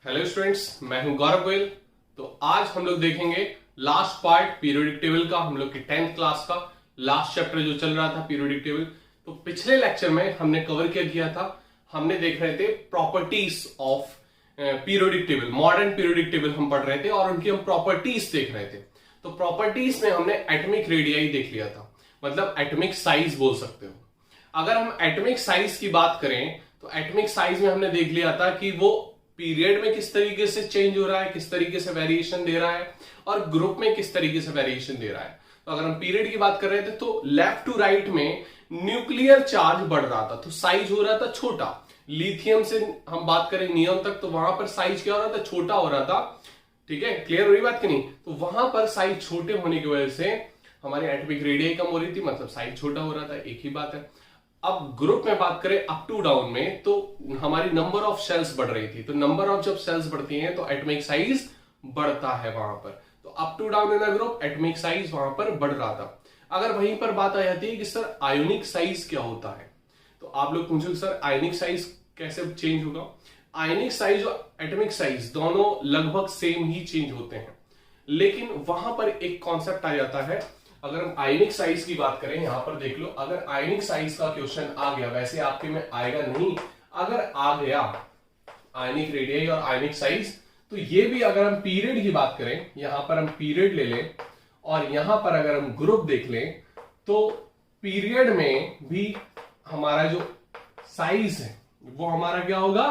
Hello students, मैं हूं गौरव गोयल। तो आज हम लोग देखेंगे लास्ट पार्ट पीरियोडिक टेबल का, हम लोग की 10th क्लास का लास्ट चैप्टर जो चल रहा था पीरियोडिक टेबल। तो पिछले लेक्चर में हमने कवर क्या किया था, हमने देख रहे थे properties of periodic table. Modern periodic table हम पढ़ रहे थे और उनकी हम प्रॉपर्टीज देख रहे थे। तो प्रॉपर्टीज में हमने एटॉमिक रेडियाई देख लिया था, मतलब एटॉमिक साइज बोल सकते हो। अगर हम एटॉमिक साइज की बात करें तो एटॉमिक साइज में हमने देख लिया था कि वो पीरियड में किस तरीके से चेंज हो रहा है, किस तरीके से वेरिएशन दे रहा है, और ग्रुप में किस तरीके से वेरिएशन दे रहा है। तो अगर हम पीरियड की बात कर रहे थे तो लेफ्ट टू राइट में न्यूक्लियर चार्ज बढ़ रहा था, तो साइज हो रहा था छोटा। लिथियम से हम बात करें नियम तक, तो वहां पर साइज क्या हो रहा था, छोटा हो रहा था। ठीक है, क्लियर हो रही बात कि नहीं। तो वहां पर साइज छोटे होने की वजह से हमारी एटॉमिक रेडियस कम हो रही थी, मतलब साइज छोटा हो रहा था, एक ही बात है। अब ग्रुप में बात करें अप टू डाउन में, तो हमारी नंबर ऑफ शेल्स बढ़ रही थी। तो नंबर ऑफ जब शेल्स बढ़ती हैं तो एटॉमिक साइज बढ़ता है वहां पर। तो up to down in a group atomic size वहां पर बढ़ रहा था। अगर वहीं पर बात आ जाती है कि सर आयोनिक साइज क्या होता है, तो आप लोग पूछोगे सर आयोनिक साइज कैसे चेंज होगा। आयोनिक साइज और एटॉमिक साइज दोनों लगभग सेम ही चेंज होते हैं, लेकिन वहां पर एक कॉन्सेप्ट आ जाता है। अगर हम आयनिक साइज की बात करें, यहां पर देख लो, अगर आयनिक साइज का क्वेश्चन आ गया, वैसे आपके में आएगा नहीं, अगर आ गया आयनिक रेडियस और आयनिक साइज, तो ये भी अगर हम पीरियड की बात करें, यहां पर हम पीरियड ले लें और यहां पर अगर हम ग्रुप देख लें, तो पीरियड में भी हमारा जो साइज है वो हमारा क्या होगा,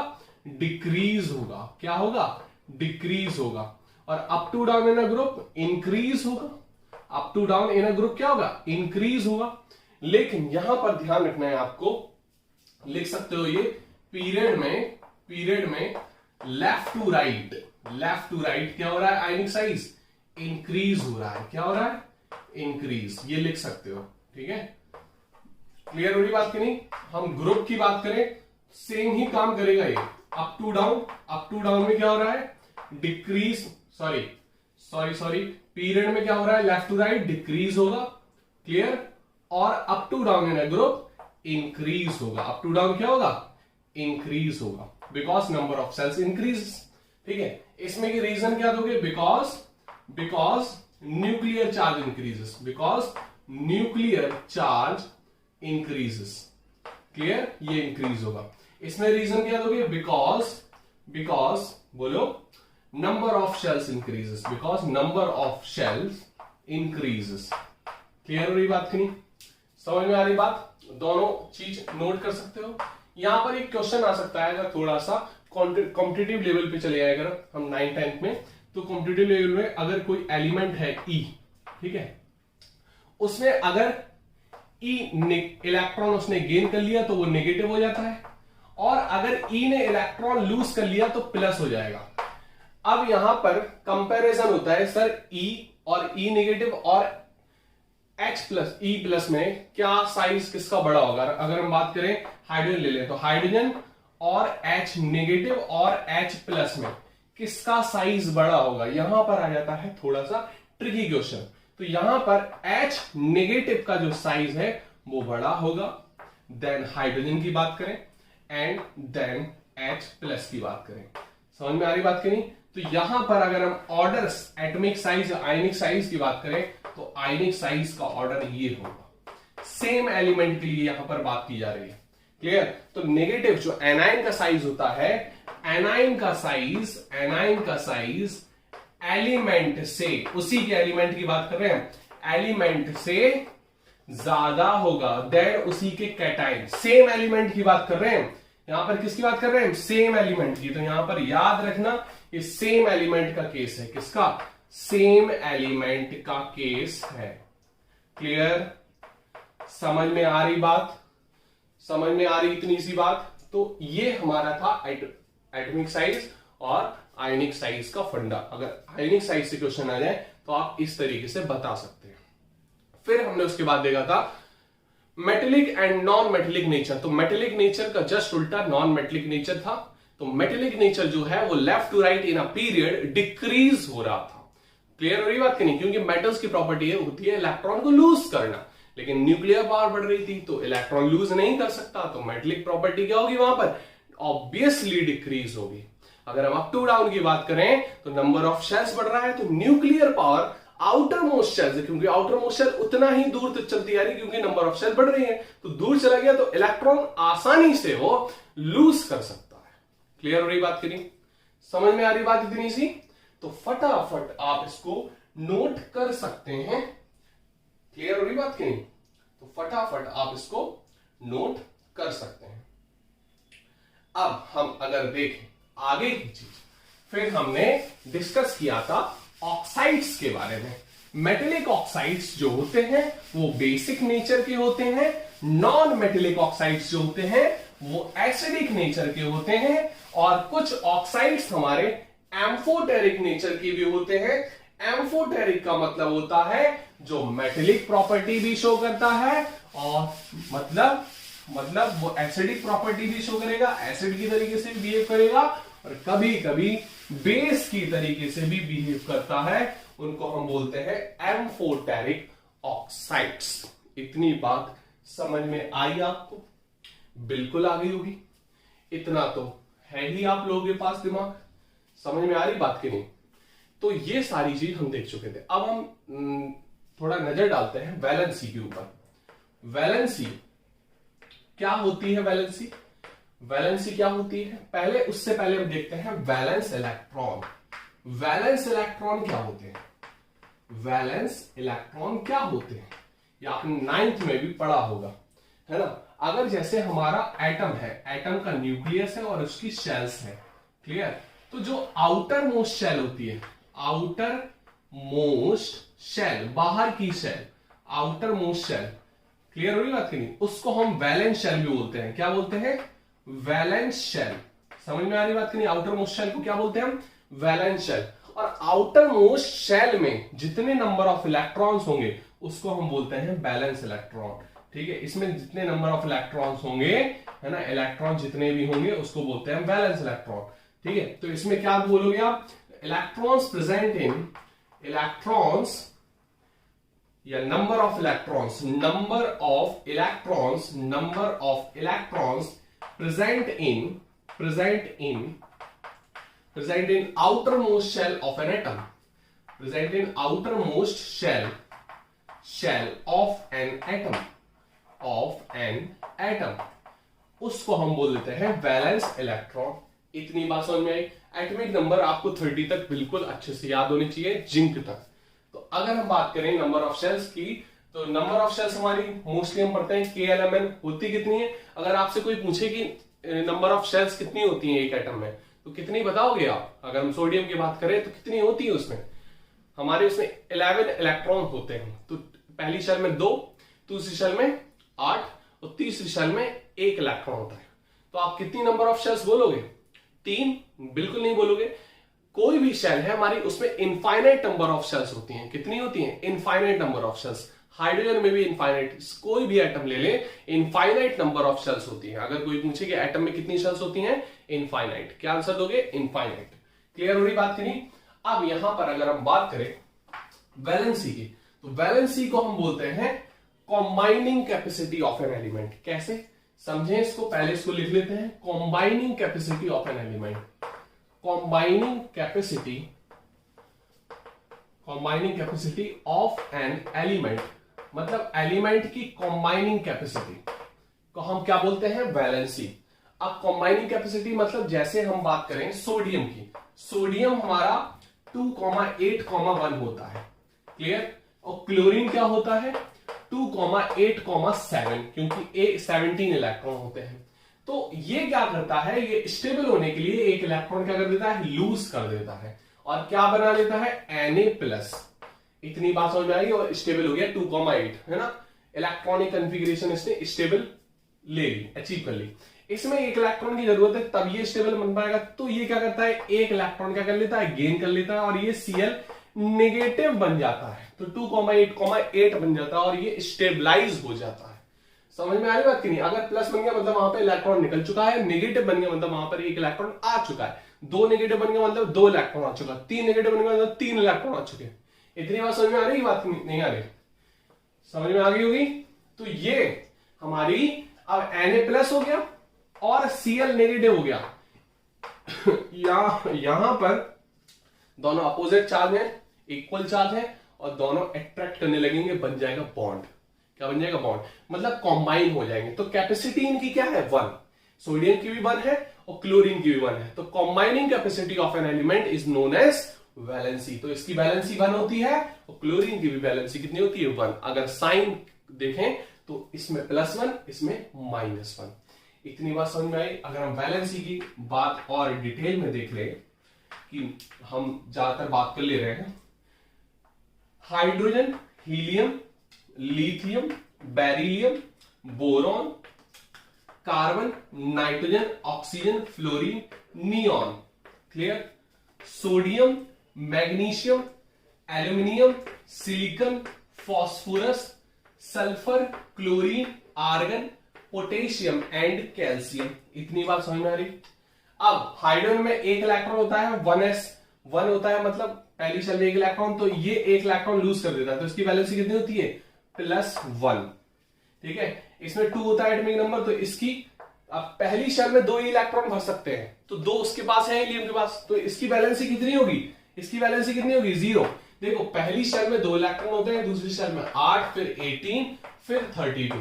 डिक्रीज होगा। क्या होगा, डिक्रीज होगा। और up to down in a group increase होगा। Up to down in a group क्या होगा, इंक्रीज होगा। लेकिन यहां पर ध्यान रखना है आपको, लिख सकते हो ये पीरियड में लेफ्ट टू राइट क्या हो रहा है, आयनिक साइज इंक्रीज हो रहा है। क्या हो रहा है, इंक्रीज, ये लिख सकते हो। ठीक है, क्लियर हो रही बात कि नहीं। हम ग्रुप की बात करें, सेम ही काम करेगा ये। अप टू डाउन में क्या हो रहा है, डिक्रीज, सॉरी पीरियड में क्या हो रहा है, लेफ्ट टू राइट डिक्रीज होगा। क्लियर। और up to down in a group increase होगा। अप टू डाउन क्या होगा, इंक्रीज होगा, because number of shells increase. ठीक है, इसमें की रीजन क्या दोगे, because nuclear charge increases, clear, ये इंक्रीज होगा। इसमें रीजन क्या दोगे, बिकॉज बोलो, number of shells increases, because number of shells increases। Clear हो रही बात कि नहीं, समझ में आ रही बात। दोनों चीज नोट कर सकते हो। यहां पर एक क्वेश्चन आ सकता है, अगर थोड़ा सा कॉम्पिटिटिव लेवल पे चले जाए, अगर हम 9th-10th में, तो कॉम्पिटिटिव लेवल में अगर कोई एलिमेंट है ई, ठीक है, उसमें अगर ई इलेक्ट्रॉन उसने गेन कर लिया तो वो नेगेटिव हो जाता है, और अगर ई ने इलेक्ट्रॉन लूज कर लिया तो प्लस हो जाएगा। अब यहां पर कंपैरिजन होता है, सर E और E नेगेटिव और H प्लस E प्लस में क्या साइज किसका बड़ा होगा। अगर हम बात करें हाइड्रोजन ले लें, तो हाइड्रोजन और H नेगेटिव और H प्लस में किसका साइज बड़ा होगा। यहां पर आ जाता है थोड़ा सा ट्रिकी क्वेश्चन। तो यहां पर H नेगेटिव का जो साइज है वो बड़ा होगा, देन हाइड्रोजन की बात करें, एंड देन H प्लस की बात करें। समझ में आ रही बात की नहीं। तो यहां पर अगर हम ऑर्डर्स एटॉमिक साइज आयनिक साइज की बात करें, तो आयनिक साइज का ऑर्डर ये होगा। सेम एलिमेंट के लिए यहां पर बात की जा रही है। क्लियर। तो नेगेटिव जो एनाइन का साइज होता है, एनाइन का साइज एलिमेंट से, उसी के एलिमेंट की बात कर रहे हैं, एलिमेंट से ज्यादा होगा देन उसी के कैटाइन। सेम एलिमेंट की बात कर रहे हैं, यहां पर किसकी बात कर रहे हैं, सेम एलिमेंट की। तो यहां पर याद रखना ये सेम एलिमेंट का केस है। किसका, सेम एलिमेंट का केस है। क्लियर, समझ में आ रही बात, समझ में आ रही इतनी सी बात। तो ये हमारा था एटॉमिक साइज और आयनिक साइज का फंडा। अगर आयनिक साइज से क्वेश्चन आ जाए तो आप इस तरीके से बता सकते हैं। फिर हमने उसके बाद देखा था metallic and non metallic nature. तो मेटेलिक नेचर का जस्ट उल्टा नॉन मेटेलिक नेचर था। तो मेटेलिक नेचर जो है वो left to right in a period decrease हो रहा था। क्लियर हो रही बात कि नहीं, क्योंकि मेटल्स की प्रॉपर्टी होती है इलेक्ट्रॉन को लूज करना, लेकिन न्यूक्लियर पावर बढ़ रही थी तो इलेक्ट्रॉन लूज नहीं कर सकता, तो मेटेलिक प्रॉपर्टी क्या होगी वहां पर, ऑब्वियसली डिक्रीज होगी। अगर हम अप टू डाउन की बात करें तो नंबर ऑफ शेल्स बढ़ रहा है, तो nuclear power outer most shell, क्योंकि आउटर मोस्ट शेल उतना ही दूर तक चलती आ रही क्योंकि नंबर ऑफ शेल बढ़ रही है, तो दूर चला गया तो इलेक्ट्रॉन आसानी से वो लूज कर सकता है। क्लियर हो रही बात करी? समझ में आ रही बात इतनी सी? तो फटाफट आप इसको नोट कर सकते हैं। क्लियर हो रही बात की नहीं? तो फटाफट आप इसको नोट कर सकते हैं। अब हम अगर देखें आगे की चीज, फिर हमने डिस्कस किया था ऑक्साइड्स के बारे में। मेटेलिक ऑक्साइड्स जो होते हैं वो बेसिक नेचर के होते हैं, नॉन मेटेलिक ऑक्साइड्स जो होते हैं वो एसिडिक नेचर के होते हैं, और कुछ ऑक्साइड्स हमारे एम्फोटेरिक नेचर के भी होते हैं। एम्फोटेरिक का मतलब होता है जो मेटेलिक प्रॉपर्टी भी शो करता है, और मतलब वो एसिडिक प्रॉपर्टी भी शो करेगा, एसिड की तरीके से भी बिहेव करेगा, और कभी कभी बेस की तरीके से भी बिहेव करता है। उनको हम बोलते हैं एम्फोटेरिक ऑक्साइड्स। इतनी बात समझ में आई आपको? बिल्कुल आ गई होगी, इतना तो है ही आप लोगों के पास दिमाग। समझ में आ रही बात की नहीं? तो ये सारी चीज हम देख चुके थे। अब हम थोड़ा नजर डालते हैं वैलेंसी के ऊपर। वैलेंसी क्या होती है? वैलेंसी क्या होती है? उससे पहले हम देखते हैं वैलेंस इलेक्ट्रॉन। वैलेंस इलेक्ट्रॉन क्या होते हैं? वैलेंस इलेक्ट्रॉन क्या होते हैं ये आपने 9th में भी पढ़ा होगा, है ना? अगर जैसे हमारा एटम है, एटम का न्यूक्लियस है और उसकी शेल्स है, क्लियर? तो जो आउटर मोस्ट शेल होती है, आउटर मोस्ट शेल, बाहर की shell, outer most shell, clear हो रही बात की नहीं? उसको हम वैलेंस शेल भी बोलते हैं। क्या बोलते हैं? Valence shell. समझ में आ रही बात की नहीं? आउटर मोस्ट शेल को क्या बोलते हैं हम? Valence shell. और आउटर मोस्ट शेल में जितने नंबर ऑफ इलेक्ट्रॉन्स होंगे उसको हम बोलते हैं बैलेंस इलेक्ट्रॉन। ठीक है, इसमें जितने नंबर ऑफ इलेक्ट्रॉन्स होंगे, है ना, इलेक्ट्रॉन जितने भी होंगे उसको बोलते हैं बैलेंस इलेक्ट्रॉन। ठीक है, तो इसमें क्या बोलोगे आप? इलेक्ट्रॉन्स प्रेजेंट इन, इलेक्ट्रॉन्स या number of electrons, number of electrons present in outermost shell of an atom, present in outermost shell of an atom, उसको हम बोल देते हैं वैलेंस इलेक्ट्रॉन। इतनी बात समझ में आई? एटॉमिक नंबर आपको 30 तक बिल्कुल अच्छे से याद होनी चाहिए, जिंक तक। तो अगर हम बात करें नंबर ऑफ शेल्स की, तो नंबर ऑफ शेल्स हमारी मोस्टली हम पढ़ते हैं KLMN। होती कितनी है? अगर आपसे कोई पूछे कि नंबर ऑफ शेल्स कितनी होती है एक एटम में, तो कितनी बताओगे आप? अगर हम सोडियम की बात करें तो कितनी होती है उसमें? हमारे उसमें 11 इलेक्ट्रॉन होते हैं। तो पहली शेल में 2, दूसरी शेल में 8 और तीसरी शेल में 1 इलेक्ट्रॉन होता है। तो आप कितनी नंबर ऑफ शेल्स बोलोगे? 3? बिल्कुल नहीं बोलोगे। कोई भी शेल है हमारी, उसमें इनफाइनाइट नंबर ऑफ शेल्स होती हैं। कितनी होती हैं? Infinite number of shells. Hydrogen में भी इनफाइनाइट, कोई भी एटम ले ले, इनफाइनाइट नंबर ऑफ शेल्स होती है। अगर कोई पूछे कि एटम में कितनी शेल्स होती हैं? इनफाइनाइट। क्या आंसर दोगे? इनफाइनाइट। क्लियर हो रही बात की नहीं? अब यहां पर अगर हम बात करें वैलेंसी की, तो वैलेंसी को हम बोलते हैं combining capacity of an element. कैसे समझें इसको? पहले इसको लिख लेते हैं। Combining capacity of an element, combining capacity of an element, मतलब एलिमेंट की कॉम्बाइनिंग कैपेसिटी को हम क्या बोलते हैं? वैलेंसी। अब कॉम्बाइनिंग कैपेसिटी मतलब जैसे हम बात करें सोडियम की, सोडियम हमारा 2,8,1 होता है, क्लियर? और क्लोरीन क्या होता है? 2,8,7, क्योंकि 17 इलेक्ट्रॉन होते हैं। तो ये क्या करता है? ये स्टेबल होने के लिए एक इलेक्ट्रॉन क्या कर देता है? लूज कर देता है, और क्या बना लेता है? Na+। इतनी बात समझ में आई? और स्टेबल हो गया 2,8, है ना? इलेक्ट्रॉनिक कॉन्फ़िगरेशन इसने स्टेबल ले ली, अचीव कर ली। इसमें 1 इलेक्ट्रॉन की जरूरत है तब ये स्टेबल बन पाएगा। तो ये क्या करता है? 1 इलेक्ट्रॉन क्या कर लेता है? गेन कर लेता है, और ये Cl नेगेटिव बन जाता है। तो 2,8,8 बन जाता है और ये स्टेबलाइज हो जाता है। समझ में आ रही बात की नहीं? अगर प्लस बन गया मतलब वहां पे इलेक्ट्रॉन निकल चुका है, नेगेटिव बन गया मतलब वहां पर 1 इलेक्ट्रॉन आ चुका है, 2 नेगेटिव बन गया मतलब 2 इलेक्ट्रॉन आ चुका है, 3 नेगेटिव बन गया मतलब 3 इलेक्ट्रॉन आ चुके हैं। इतनी बात समझ में आ रही? बात नहीं आ रही? समझ में आ गई होगी। तो ये हमारी अब Na+ हो गया और Cl नेगेटिव हो गया। यहां पर दोनों अपोजिट चार्ज है, इक्वल चार्ज है, और दोनों अट्रैक्ट करने लगेंगे, बन जाएगा बॉन्ड। क्या बन जाएगा? बॉन्ड, मतलब कॉम्बाइन हो जाएंगे। तो कैपेसिटी इनकी क्या है? 1। सोडियम की भी 1 है और क्लोरीन की भी 1 है। तो combining capacity of an element is known as valency. तो इसकी वैलेंसी 1 होती है और क्लोरीन की भी वैलेंसी कितनी होती है? 1। अगर साइन देखें तो इसमें +1, इसमें -1। इतनी बात समझ में आई। अगर हम वैलेंसी की बात और डिटेल में देख ले, कि हम ज्यादातर बात कर ले रहे हैं, hydrogen, helium, lithium, beryllium, boron, carbon, nitrogen, oxygen, fluorine, neon. Clear? Sodium, magnesium, aluminium, silicon, phosphorus, sulphur, chlorine, argon, potassium and calcium. इतनी बात समझ में आ रही? अब हाइड्रोजन में एक इलेक्ट्रॉन होता है 1s, 1 होता है, मतलब पहली शेल में एक इलेक्ट्रॉन, तो ये एक इलेक्ट्रॉन लूज कर देता है, तो इसकी वैलेंसी कितनी होती है? +1। ठीक है। इसमें 2 होता है एटॉमिक नंबर, तो इसकी अब पहली शेल में 2 इलेक्ट्रॉन भर सकते हैं, तो 2 उसके पास है, हीलियम के पास, तो इसकी वैलेंसी कितनी होगी? इसकी वैलेंसी कितनी होगी? 0। देखो पहली शेल में 2 इलेक्ट्रॉन होते हैं, दूसरी शेल में 8, फिर 18, फिर 32।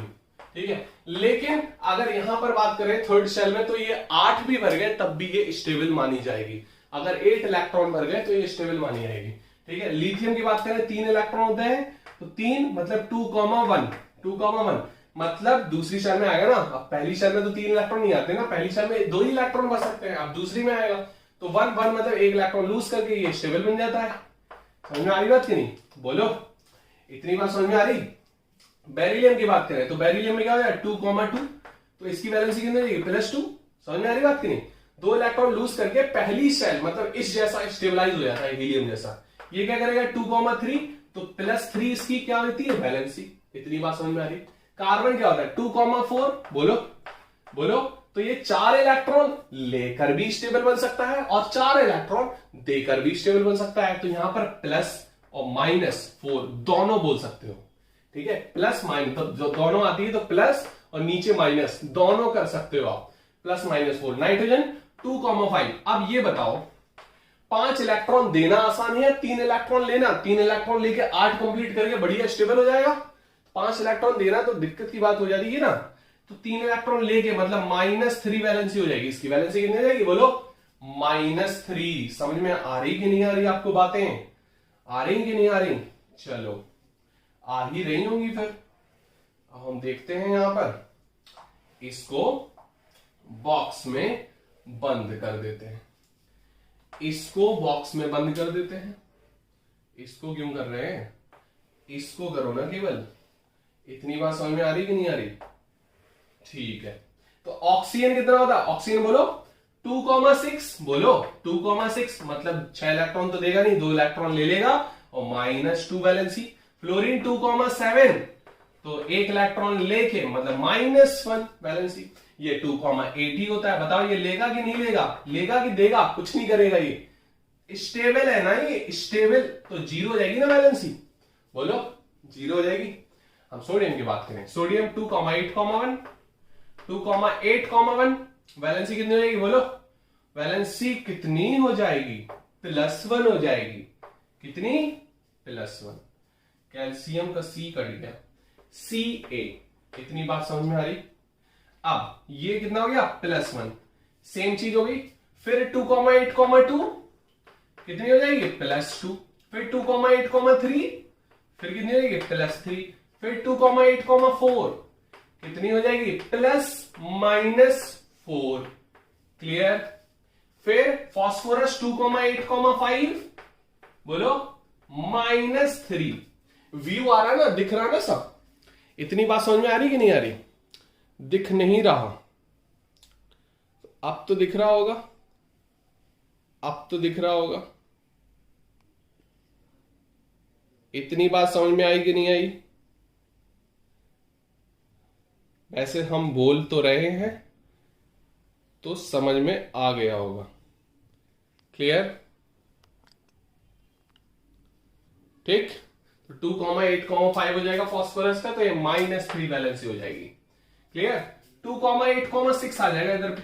ठीक है। लेकिन अगर यहां पर बात करें थर्ड शेल में, तो ये 8 भी भर गए तब भी ये स्टेबल मानी जाएगी। अगर 8 इलेक्ट्रॉन भर गए तो ये स्टेबल मानी जाएगी। ठीक है। लिथियम की बात करें 3 इलेक्ट्रॉन होते हैं, तो 3 मतलब 2,1, 2,1 मतलब दूसरी शेल में आएगा ना। अब पहली शेल में तो 3 इलेक्ट्रॉन नहीं आते ना, पहली शेल में 2 ही इलेक्ट्रॉन बच सकते हैं, अब दूसरी में आएगा तो 1 1 मतलब 1 इलेक्ट्रॉन लूज करके ये स्टेबल बन जाता है। समझ में आ रही बात कि नहीं? बोलो, इतनी बात समझ में आ रही? बेरिलियम की बात करें तो बेरिलियम में क्या हो जाए? 2,2, तो इसकी वैलेंसी कितनी रहेगी? +2। समझ में आ रही बात कि नहीं? 2 इलेक्ट्रॉन लूज करके पहली शेल मतलब इस जैसा स्टेबलाइज हो जाता है, हीलियम जैसा। ये क्या करेगा? 2,3, तो +3 इसकी क्या होती है? वैलेंसी। इतनी बात समझ में आ रही? कार्बन क्या होता है? 2,4, बोलो बोलो, तो ये 4 इलेक्ट्रॉन लेकर भी स्टेबल बन सकता है और 4 इलेक्ट्रॉन देकर भी स्टेबल बन सकता है। तो यहां पर प्लस और -4 दोनों बोल सकते हो। ठीक है। प्लस माइनस, तो जो दोनों आती है तो प्लस और नीचे माइनस दोनों कर सकते हो आप, +-4। नाइट्रोजन 2,5। अब ये बताओ 5 इलेक्ट्रॉन देना आसान है, 3 इलेक्ट्रॉन लेना? 3 इलेक्ट्रॉन लेके 8 कंप्लीट करके बढ़िया स्टेबल हो जाएगा। 5 इलेक्ट्रॉन देना तो दिक्कत की बात हो जाती है ना। तो 3 इलेक्ट्रॉन लेके मतलब -3 वैलेंसी हो जाएगी। इसकी वैलेंसी कितनी हो जाएगी? बोलो, -3। समझ में आ रही कि नहीं आ रही आपको बातें? आ रही कि नहीं आ रही? चलो, आ ही रही होंगी फिर। अब हम देखते हैं यहां पर, इसको बॉक्स में बंद कर देते हैं, इसको बॉक्स में बंद कर देते हैं। इसको क्यों कर रहे हैं? इसको करो ना केवल। इतनी बात समझ में आ रही कि नहीं आ रही? ठीक है। तो ऑक्सीजन कितना होता है? ऑक्सीजन बोलो 2,6, बोलो 2,6 मतलब 6 इलेक्ट्रॉन तो देगा नहीं, 2 इलेक्ट्रॉन ले लेगा और -2 वैलेंसी। फ्लोरीन 2,7, तो 1 इलेक्ट्रॉन लेके मतलब -1 वैलेंसी। ये 2,8 होता है। बताओ ये लेगा कि नहीं लेगा? लेगा कि देगा? कुछ नहीं करेगा, ये स्टेबल है ना, ये स्टेबल, तो 0 हो जाएगी ना वैलेंसी। बोलो 0 हो जाएगी। हम सोडियम की बात करें, सोडियम 2,8,1, 2,8,1 वैलेंसी कितनी हो जाएगी? बोलो, वैलेंसी कितनी हो जाएगी? +1 हो जाएगी। कितनी? +1। कैल्शियम का C कट गया, Ca। इतनी बात समझ में आ रही? अब ये कितना हो गया? +1। सेम चीज हो गई। फिर 2,8,2 कितनी हो जाएगी? +2। फिर 2,8,3 फिर कितनी हो जाएगी? +3। फिर 2,8,4 कितनी हो जाएगी? +-4। क्लियर? फिर फॉस्फोरस 2,8,5 बोलो -3। व्यू आ रहा है ना, दिख रहा है ना सब? इतनी बात समझ में आ रही कि नहीं आ रही? दिख नहीं रहा? अब तो दिख रहा होगा, अब तो दिख रहा होगा। इतनी बात समझ में आई कि नहीं आई? वैसे हम बोल तो रहे हैं तो समझ में आ गया होगा। क्लियर? ठीक। तो 2,8,5 हो जाएगा फॉस्फोरस का, तो ये -3 वैलेंसी हो जाएगी। क्लियर? 2,8,6 आ जाएगा इधर पे।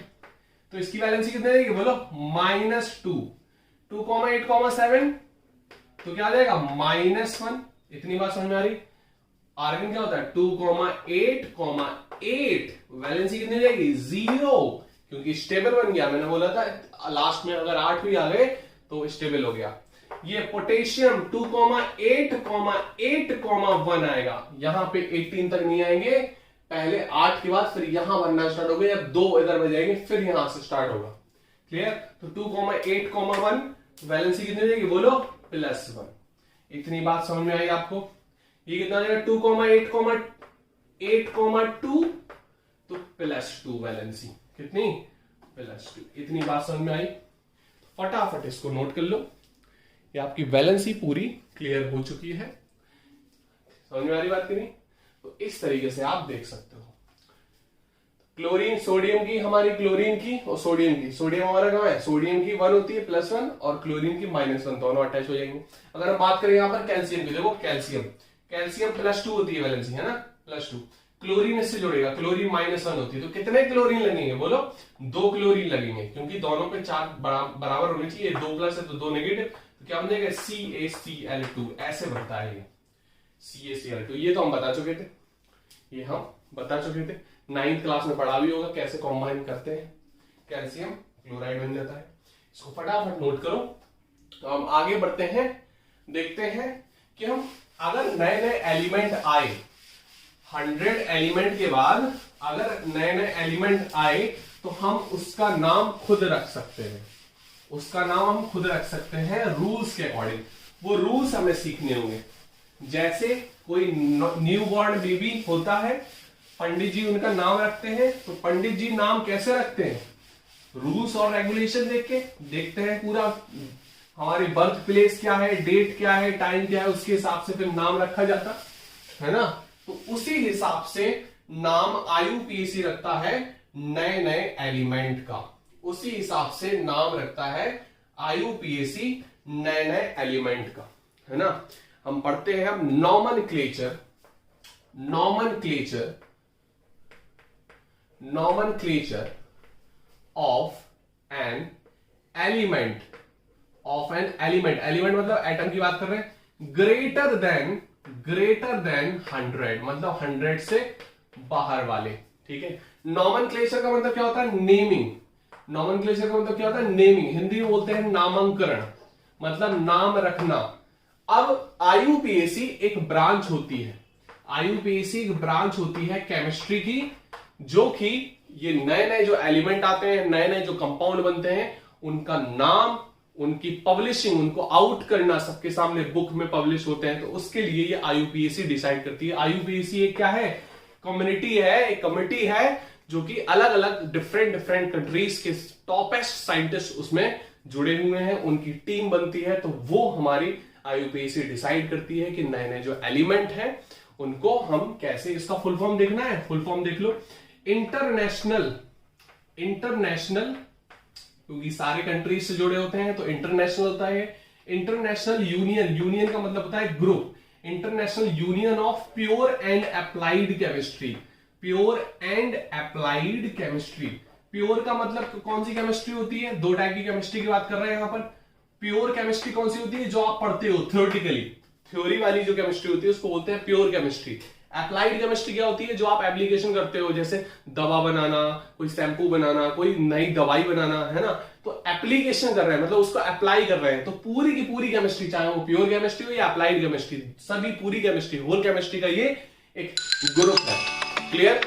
तो इसकी वैलेंसी कितनी रहेगी बोलो, -2, 2,8,7, तो क्या आ जाएगा -1। इतनी बात समझ में आ रही। आर्गन क्या होता है 2,8,8, वैलेंसी कितनी जाएगी 0, क्योंकि स्टेबल बन गया। मैंने बोला था लास्ट में अगर 8 भी आ गए तो स्टेबल हो गया। ये पोटेशियम 2,8,8,1 आएगा, यहां पे 18 तक नहीं आएंगे, पहले 8 के बाद फिर यहां बनना स्टार्ट हो गया, जब 2 इधर बजाएंगे फिर यहां से स्टार्ट होगा। क्लियर। तो 2,8,1 वैलेंसी कितनी जाएगी बोलो, +1। इतनी बात समझ में आई आपको। ये कितना जाएगा 2,8,8,2, तो +2 वैलेंसी, कितनी +2। इतनी बात समझ में आई। फटाफट इसको नोट कर लो, ये आपकी वैलेंसी पूरी क्लियर हो चुकी है। समझ में आ रही बात की नहीं। तो इस तरीके से आप देख सकते हो। क्लोरीन सोडियम की, हमारी क्लोरीन की और सोडियम की, सोडियम हमारा कहां है, सोडियम की 1 होती है +1 और क्लोरीन की -1, दोनों अटैच हो जाएंगे। अगर हम बात करें यहां पर कैल्शियम की, देखो कैल्शियम +2 होती है वैलेंसी, है ना, +2। क्लोरीन इससे जुड़ेगा, क्लोरीन -1 होती है, तो कितने क्लोरीन लगेंगे बोलो, 2 क्लोरीन लगेंगे, क्योंकि दोनों पे चार्ज बराबर होने चाहिए। 2+ है तो 2 नेगेटिव, तो क्या बन जाएगा CaCl2, ऐसे बनता है ये CaCl2। ये तो हम बता चुके थे, ये हम बता चुके थे, 9th क्लास में पढ़ा भी होगा कैसे कॉम्बाइन करते हैं, कैल्शियम क्लोराइड बन जाता है। इसको फटाफट नोट करो। तो हम आगे बढ़ते हैं, देखते हैं कि हम अगर नए नए एलिमेंट आए, 100 एलिमेंट के बाद अगर नए नए एलिमेंट आए तो हम उसका नाम खुद रख सकते हैं, उसका नाम हम खुद रख सकते हैं रूल्स के अकॉर्डिंग। वो रूल्स हमें सीखने होंगे। जैसे कोई न्यू बॉर्न बेबी होता है, पंडित जी उनका नाम रखते हैं, तो पंडित जी नाम कैसे रखते हैं, रूल्स और रेगुलेशन देख के देखते हैं। पूरा हमारी बर्थ प्लेस क्या है, डेट क्या है, टाइम क्या है, उसके हिसाब से फिर नाम रखा जाता है ना। तो उसी हिसाब से नाम IUPAC रखता है नए नए एलिमेंट का, उसी हिसाब से नाम रखता है IUPAC नए नए एलिमेंट का, है ना। हम पढ़ते हैं अब nomenclature of an element, element मतलब एटम की बात कर रहे हैं, ग्रेटर देन 100, मतलब 100 से बाहर वाले, ठीक है। नॉमेनक्लेचर का मतलब क्या होता है, नेमिंग। नॉमेनक्लेचर का मतलब क्या होता है, नेमिंग। हिंदी में बोलते हैं नामकरण, मतलब नाम रखना। अब IUPAC एक ब्रांच होती है, IUPAC एक ब्रांच होती है केमिस्ट्री की, जो कि ये नए नए जो एलिमेंट आते हैं, नए नए जो कंपाउंड बनते हैं, उनका नाम, उनकी पब्लिशिंग, उनको आउट करना, सबके सामने बुक में पब्लिश होते हैं, तो उसके लिए ये IUPAC डिसाइड करती है। IUPAC एक क्या है, कम्युनिटी है, एक कमिटी है, जो कि अलग अलग डिफरेंट कंट्रीज के टॉपेस्ट साइंटिस्ट उसमें जुड़े हुए हैं, उनकी टीम बनती है। तो वो हमारी IUPAC डिसाइड करती है कि नए नए जो एलिमेंट हैं उनको हम कैसे, इसका फुल फॉर्म देखना है, फुल फॉर्म देख लो। इंटरनेशनल, क्योंकि सारे कंट्रीज से जुड़े होते हैं तो इंटरनेशनल होता है। इंटरनेशनल यूनियन का मतलब होता है group, international union of pure and applied chemistry. Pure का मतलब कौन सी केमिस्ट्री होती है, 2 टाइप की केमिस्ट्री की बात कर रहे हैं यहां पर। प्योर केमिस्ट्री कौन सी होती है, जो आप पढ़ते हो थ्योरेटिकली, थ्योरी वाली जो केमिस्ट्री होती है उसको बोलते हैं प्योर केमिस्ट्री। अप्लाइड केमिस्ट्री क्या होती है, जो आप एप्लीकेशन करते हो, जैसे दवा बनाना, कोई शैम्पू बनाना, कोई नई दवाई बनाना, है ना, तो एप्लीकेशन कर रहे हैं, मतलब उसको अप्लाई कर रहे हैं। तो पूरी की पूरी केमिस्ट्री, चाहे वो प्योर केमिस्ट्री हो या अप्लाइड केमिस्ट्री, सभी पूरी केमिस्ट्री, होल केमिस्ट्री का ये एक ग्रुप है। क्लियर।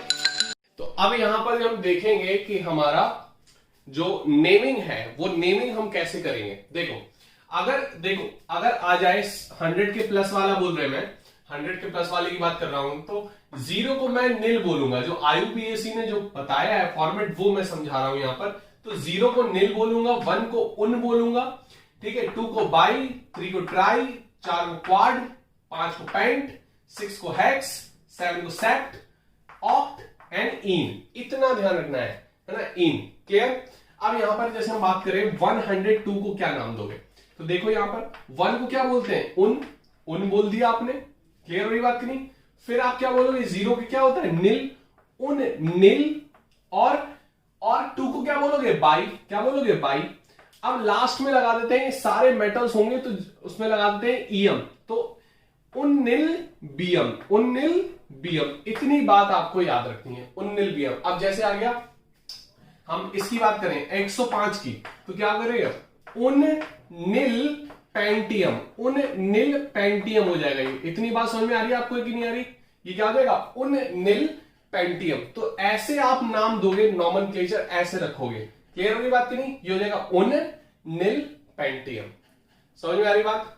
तो अब यहां पर हम देखेंगे कि हमारा जो नेमिंग है वो नेमिंग हम कैसे करेंगे। देखो अगर आ जाए 100 के प्लस वाला, बोल रहे मैं 100 के प्लस वाले की बात कर रहा हूं, तो 0 को मैं निल बोलूंगा, जो IUPAC ने जो बताया है फॉर्मेट वो मैं समझा रहा हूं यहां पर। तो 0 को निल बोलूंगा, 1 को उन बोलूंगा, ठीक है, 2 को बाई, 3 को ट्राई, 4 को क्वाड, 5 को पेंट, 6 को हेक्स, 7 को सेप्ट, ऑक्ट एंड इन। इतना ध्यान रखना है ना, इन। क्लियर। अब यहां पर जैसे हम बात करें 102 को क्या नाम दोगे, तो देखो यहां पर 1 को क्या बोलते हैं, उन बोल दिया आपने, क्लियर हो रही बात की नहीं। फिर आप क्या बोलोगे, 0 के क्या होता है, निल, उन निल, और और 2 को क्या बोलोगे बाई, क्या बोलोगे बाई। अब लास्ट में लगा देते हैं, सारे मेटल्स होंगे तो उसमें लगा देते हैं ईएम, तो उन्निल बीएम, उन्निल बीएम, इतनी बात आपको याद रखनी है, उन्निल बीएम। अब जैसे आ गया, हम इसकी बात करें 105 की, तो क्या करेगा, उन्निल पेंटियम, उन्निल पेंटियम हो जाएगा। ये इतनी बात समझ में आ रही है आपको कि नहीं आ रही, ये क्या हो जाएगा, उन्निल पेंटियम। तो ऐसे आप नाम दोगे, नॉमेनक्लेचर ऐसे रखोगे, क्लियर होगी बात की नहीं, ये हो जाएगा उन्निल पेंटियम। समझ में आ रही बात।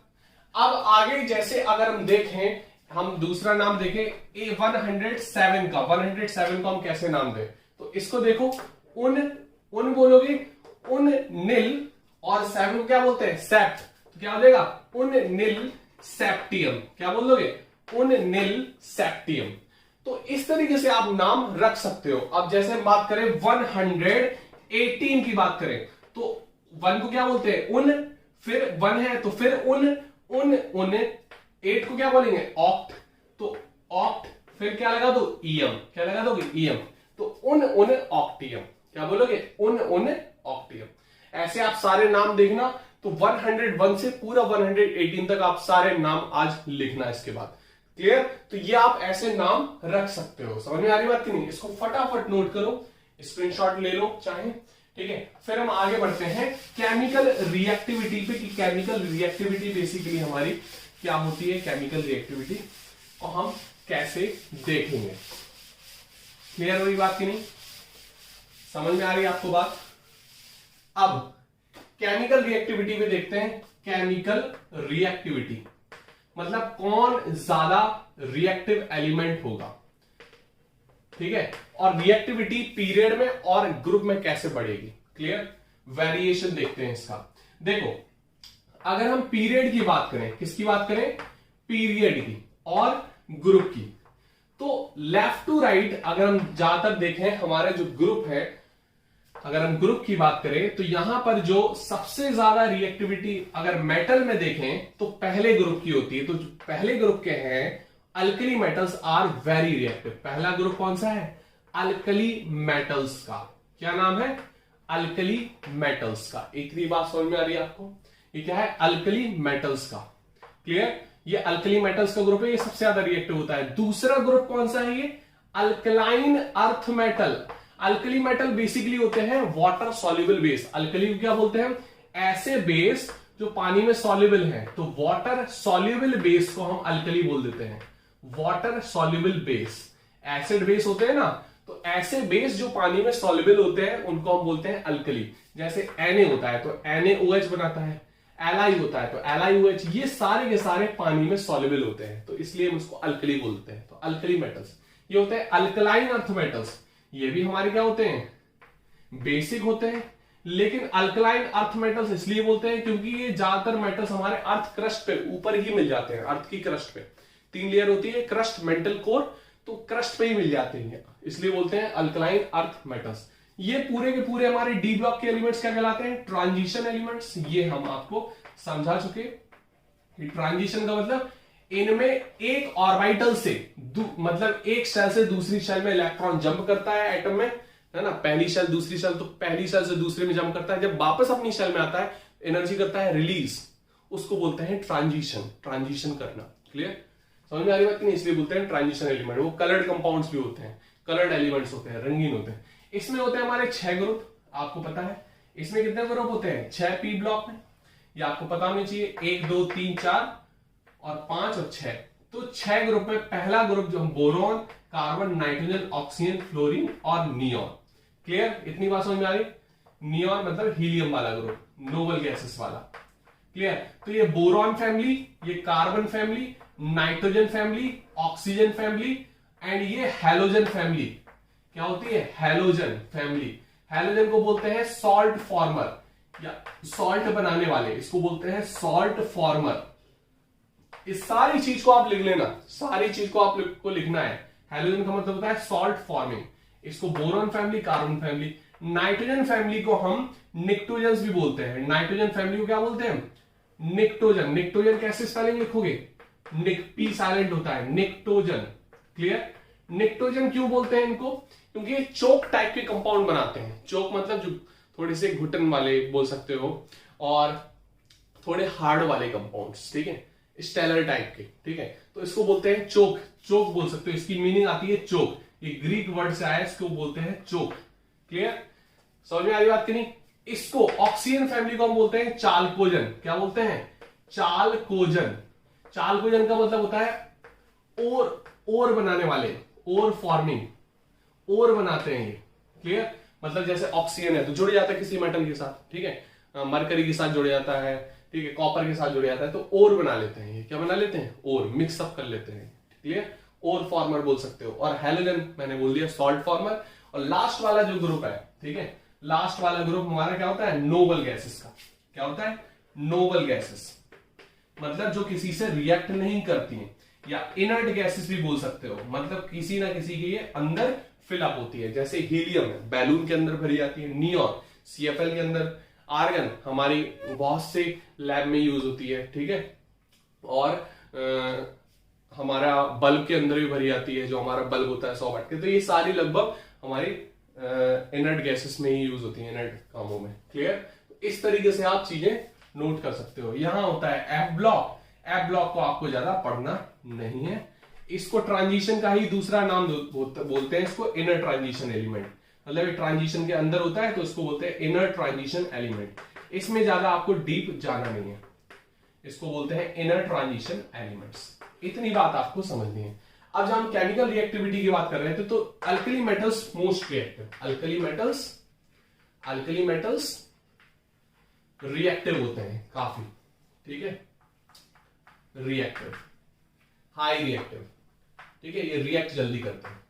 अब आगे जैसे अगर हम देखें, हम दूसरा नाम देखें A107 का, 107 को हम कैसे नाम दें, तो इसको देखो, उन बोलोगे, उन नील, और 7 को क्या बोलते हैं, सेप्ट, तो क्या हो जाएगा, उन नील सेप्टियम, क्या बोलोगे, उन नील सेप्टियम। तो इस तरीके से आप नाम रख सकते हो। अब जैसे बात करें 118 की बात करें, तो 1 को क्या बोलते हैं, उन, फिर 1 है तो फिर उन 8 को क्या बोलेंगे, ऑक्ट, तो ऑक्ट, फिर क्या लगा दो, ईएम, क्या लगा दोगे, ईएम, तो उन ऑक्टियम, क्या बोलोगे, उन ऑक्टियम। ऐसे आप सारे नाम देखना, तो 101 से पूरा 118 तक आप सारे नाम आज लिखना इसके बाद, क्लियर। तो ये आप ऐसे नाम रख सकते हो। समझ में आ रही बात कि नहीं, इसको फटाफट नोट करो, स्क्रीनशॉट ले लो चाहे, ठीक है। फिर हम आगे बढ़ते हैं केमिकल रिएक्टिविटी पे, कि केमिकल रिएक्टिविटी बेसिकली हमारी क्या होती है, केमिकल रिएक्टिविटी को हम कैसे देखेंगे। क्लियर हुई बात की नहीं, समझ में आ रही है आपको बात। अब केमिकल रिएक्टिविटी पे देखते हैं, केमिकल रिएक्टिविटी मतलब कौन ज्यादा रिएक्टिव एलिमेंट होगा, ठीक है, और रिएक्टिविटी पीरियड में और ग्रुप में कैसे बढ़ेगी, क्लियर। वेरिएशन देखते हैं इसका। देखो, अगर हम पीरियड की बात करें, किसकी बात करें, पीरियड की और ग्रुप की, तो लेफ्ट टू राइट अगर हम ज्यादातर देखें, हमारा जो ग्रुप है, अगर हम ग्रुप की बात करें, तो यहां पर जो सबसे ज्यादा रिएक्टिविटी अगर मेटल में देखें तो पहले ग्रुप की होती है। तो जो पहले ग्रुप के हैं, alkali metals are very reactive. पहला ग्रुप कौन सा है, अल्कली मेटल्स का, क्या नाम है, अल्कली मेटल्स का। इतनी बात समझ में आ रही है आपको, ये क्या है, अल्कली मेटल्स का, क्लियर। ये अल्कली मेटल्स का ग्रुप है, ये सबसे ज्यादा रिएक्टिव होता है। दूसरा ग्रुप कौन सा है, ये alkaline earth metal. Alkali metal basically होते हैं वाटर सॉल्युबल बेस। अल्कली को क्या बोलते हैं, ऐसे बेस जो पानी में सॉल्युबल हैं, तो वाटर सॉल्युबल बेस को हम अल्कली बोल देते हैं, water soluble base. Acid base होते हैं ना, तो ऐसे बेस जो पानी में सॉल्युबल होते हैं उनको हम बोलते हैं अल्कली। जैसे Na होता है तो NaOH बनाता है, Li होता है तो LiOH, ये सारे के सारे पानी में सॉल्युबल होते हैं, तो इसलिए हम उसको अल्कली बोलते हैं। तो अल्कली मेटल्स ये होते हैं अल्कलाइन अर्थ मेटल्स। ये भी हमारे क्या होते हैं, बेसिक होते हैं, लेकिन अल्कलाइन अर्थ मेटल्स इसलिए बोलते हैं क्योंकि ये ज्यादातर मेटल्स हमारे अर्थ क्रस्ट पे ऊपर ही मिल जाते हैं। अर्थ की क्रस्ट पे 3 लेयर होती है, क्रस्ट, मेंटल कोर, तो क्रस्ट पे ही मिल जाते हैं, इसलिए बोलते हैं अल्कलाइन अर्थ मेटल्स। ये पूरे के पूरे हमारे डी ब्लॉक के एलिमेंट्स क्या कहलाते हैं, ट्रांजिशन एलिमेंट्स। ये हम आपको समझा चुके। ट्रांजिशन का मतलब इनमें एक ऑर्बिटल से मतलब एक शेल से दूसरी शेल में इलेक्ट्रॉन जंप करता है एटम में, है ना, पहली शेल दूसरी शेल, तो पहली शेल से दूसरे में जंप करता है, जब वापस अपनी शेल में आता है एनर्जी करता है रिलीज, उसको बोलते हैं ट्रांजिशन, ट्रांजिशन करना। क्लियर, समझ में आ रही बात नहीं, इसलिए बोलते हैं ट्रांजिशन एलिमेंट। वो कलर्ड कंपाउंड्स भी होते हैं, कलर्ड एलिमेंट्स होते हैं, रंगीन होते हैं। इसमें होते हैं हमारे 6 ग्रुप, आपको पता है। इसमें कितने ग्रुप होते हैं, 6 पी ब्लॉक में, ये आपको पता होना चाहिए। 1 2 3 4 और 5 और 6, तो 6 ग्रुप में पहला ग्रुप जो हम boron, carbon, nitrogen, oxygen, fluorine और नियॉन। क्लियर, इतनी बात समझ में आ रही। नियॉन मतलब हीलियम वाला ग्रुप, नोबल गैसेस वाला। क्लियर, तो ये बोरॉन फैमिली, ये carbon family, nitrogen family, oxygen family and ये हैलोजन फैमिली। क्या होती है, हैलोजन फैमिली। हैलोजन को बोलते हैं सॉल्ट फॉर्मर या सॉल्ट बनाने वाले, इसको बोलते हैं सॉल्ट फॉर्मर। इस सारी चीज को आप लिख लेना, सारी चीज को आप को लिखना है। हैलोजन का मतलब होता है सॉल्ट फॉर्मिंग, इसको boron family, carbon family. Nitrogen family को हम निक्टोजन्स भी बोलते हैं। नाइट्रोजन फैमिली को क्या बोलते हैं, निक्टोजन। निक्टोजन कैसे स्पेलिंग लिखोगे, निक, पी साइलेंट होता है, निक्टोजन। क्लियर, निक्टोजन क्यों बोलते हैं इनको? क्योंकि ये चोक टाइप के कंपाउंड बनाते हैं। चोक मतलब जो थोड़े से घुटन वाले बोल सकते हो, और थोड़े हार्ड वाले कंपाउंड्स, ठीक है, स्टेलर टाइप के, ठीक है, तो इसको बोलते हैं चोक। चोक बोल सकते हो, इसकी मीनिंग आती है चोक, ये ग्रीक वर्ड से आया, इसको बोलते हैं चोक। क्लियर, समझ में आ रही बात कि नहीं? इसको ऑक्सीजन फैमिली को हम बोलते हैं चालकोजन। क्या बोलते हैं? चालकोजन। चालकोजन का मतलब होता है ओर बनाने वाले, ओर फॉर्मिंग, ओर बनाते हैं ये। क्लियर, मतलब जैसे ऑक्सीजन है तो जुड़ जाता है किसी मेटल के साथ, ठीक है, मरकरी के साथ जुड़ जाता है, ठीक है, कॉपर के साथ जुड़ जाता है, तो ओर बना लेते हैं ये। क्या बना लेते हैं? ओर, मिक्सअप कर लेते हैं। क्लियर, ओर फॉर्मर बोल सकते हो। और हेलोजन मैंने बोल दिया सॉल्ट फॉर्मर। और लास्ट वाला जो ग्रुप है, ठीक है, लास्ट वाला ग्रुप हमारा क्या होता है? नोबल गैसेस का। क्या होता है? नोबल गैसेस, मतलब जो किसी से रिएक्ट नहीं करती हैं, या इनर्ट गैसेस भी बोल सकते हो, मतलब किसी ना किसी के ये अंदर फिलअप होती है। जैसे हीलियम है, बैलून के अंदर भरी जाती है। नियॉन सीएफएल के अंदर। आर्गन हमारी बहुत से लैब में यूज होती है, ठीक है, और हमारा बल्ब के अंदर भी भरी जाती है, जो हमारा बल्ब होता है 100 वाट के। तो ये सारी लगभग हमारी इनर्ट गैसेस में ही यूज होती है, इनर्ट कामों में। क्लियर, इस तरीके से आप चीजें नोट कर सकते हो। यहां होता है एफ ब्लॉक। एफ ब्लॉक को आपको ज्यादा पढ़ना नहीं है। इसको ट्रांजिशन का ही दूसरा नाम बोलते हैं, इसको इनर ट्रांजिशन एलिमेंट। मतलब ये ट्रांजिशन के अंदर होता है तो इसको बोलते हैं इनर ट्रांजिशन एलिमेंट। इसमें ज्यादा आपको डीप जाना नहीं है, इसको बोलते हैं इनर ट्रांजिशन एलिमेंट्स। इतनी बात आपको समझनी है। अब जब हम केमिकल रिएक्टिविटी की बात कर रहे थे, तो alkali metals most reactive. Alkali metals reactive होते हैं काफी, ठीक है, रिएक्टिव, हाई रिएक्टिव, ठीक है, ये रिएक्ट जल्दी करते हैं।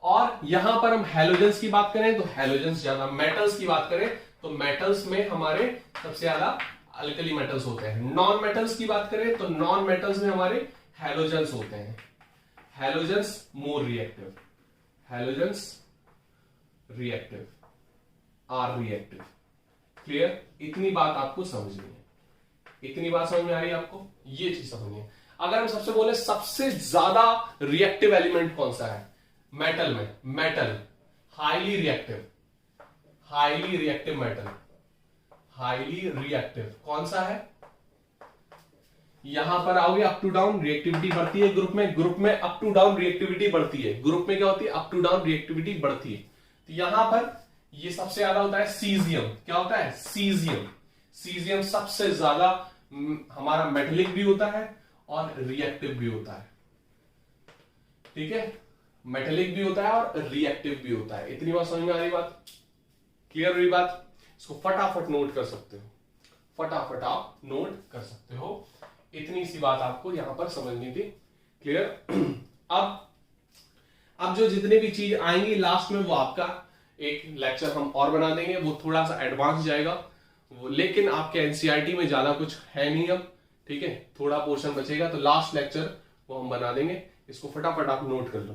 और यहां पर हम हैलोजेंस की बात करें तो हैलोजेंस ज्यादा। मेटल्स की बात करें तो मेटल्स में हमारे सबसे ज्यादा अल्कली मेटल्स होते हैं। नॉन मेटल्स की बात करें तो नॉन मेटल्स में हमारे हैलोजेंस होते हैं। Halogens more reactive, halogens reactive, are reactive. Clear, इतनी बात आपको समझनी है। इतनी बात समझ में आ रही है आपको? ये चीज समझनी है। अगर हम सबसे बोले सबसे ज्यादा रिएक्टिव एलिमेंट कौन सा है मेटल में, metal highly reactive, highly reactive metal, highly reactive कौन सा है? यहां पर आओगे अप टू डाउन रिएक्टिविटी बढ़ती है ग्रुप में। ग्रुप में अप टू डाउन रिएक्टिविटी बढ़ती है। ग्रुप में क्या होती है? अप टू डाउन रिएक्टिविटी बढ़ती है। तो यहां पर ये सबसे ज्यादा होता है सीजियम। क्या होता है? सीजियम। सीजियम सबसे ज्यादा हमारा मेटेलिक भी होता है और रिएक्टिव भी होता है, ठीक है, मेटेलिक भी होता है और रिएक्टिव भी होता है। इतनी बात समझ में आ रही बात? क्लियर हुई बात? इसको फटाफट नोट कर सकते हो, फटाफट आप नोट कर सकते हो। इतनी सी बात आपको यहां पर समझनी थी। क्लियर? अब जो जितने भी चीज आएंगी लास्ट में, वो आपका एक लेक्चर हम और बना देंगे, वो थोड़ा सा एडवांस जाएगा, लेकिन आपके एनसीईआरटी में ज्यादा कुछ है नहीं अब, ठीक है, थोड़ा पोर्शन बचेगा, तो लास्ट लेक्चर वो हम बना देंगे। इसको फटाफट आप नोट कर लो।